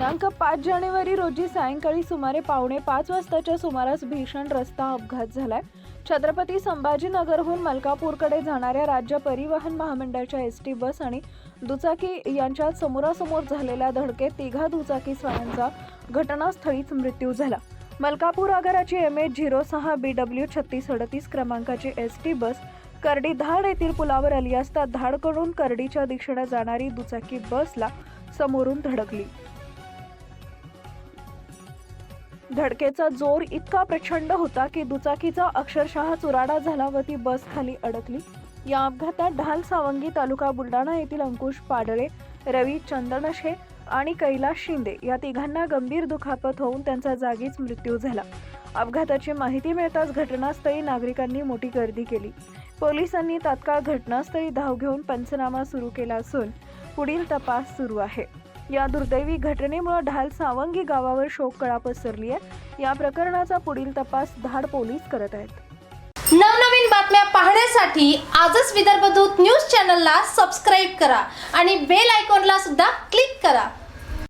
दिनांक 5 जानेवारी रोजी सायंकाळी सुमारे 4:45 वाजताच्या सुमारास भीषण रस्ता अपघात झालाय। छत्रपती संभाजीनगरहून मलकापूरकडे जाणाऱ्या राज्य परिवहन महामंडळाच्या एसटी बस आणि दुचाकी यांच्यात समोरासमोर झालेल्या धडकेत तिघा दुचाकीस्वारांचा घटनास्थळीच मृत्यू झाला। मलकापूर आगाराची MH06 BW 3638 क्रमांकाची एसटी बस कर्डी धाड येथील पुलावर आली असता धाडकडून कर्डीच्या दिशेने जाणारी दुचाकी बसला समोरून धडकली। धडकेचा जोर इतका प्रचंड होता की दुचाकीचा अक्षरशः चुराडा झाला व ती बस खाली अडकली। या अपघातात ढाल सावंगी तालुका बुलढाणा येथील अंकुश पाडळे, रवी चंदनशे आणि कैलास शिंदे या तिघांना गंभीर दुखापत होऊन त्यांचा जागीच मृत्यू झाला। अपघाताची माहिती मिळताच घटनास्थळी नागरिकांनी मोठी गर्दी केली। पोलिसांनी तात्काळ घटनास्थळी धाव घेऊन पंचनामा सुरू केला असून पुढील तपास सुरू आहे। या दुर्दैवी घटनेमुळे ढाल सावंगी गावावर शोककळा पसरली आहे। या प्रकरणाचा पुढील तपास धाड पोलीस करत आहेत। नवनवीन बातम्या पाहण्यासाठी आजच विदर्भ दूत न्यूज चॅनलला सबस्क्राईब करा आणि बेल आयकॉनला सुद्धा क्लिक करा।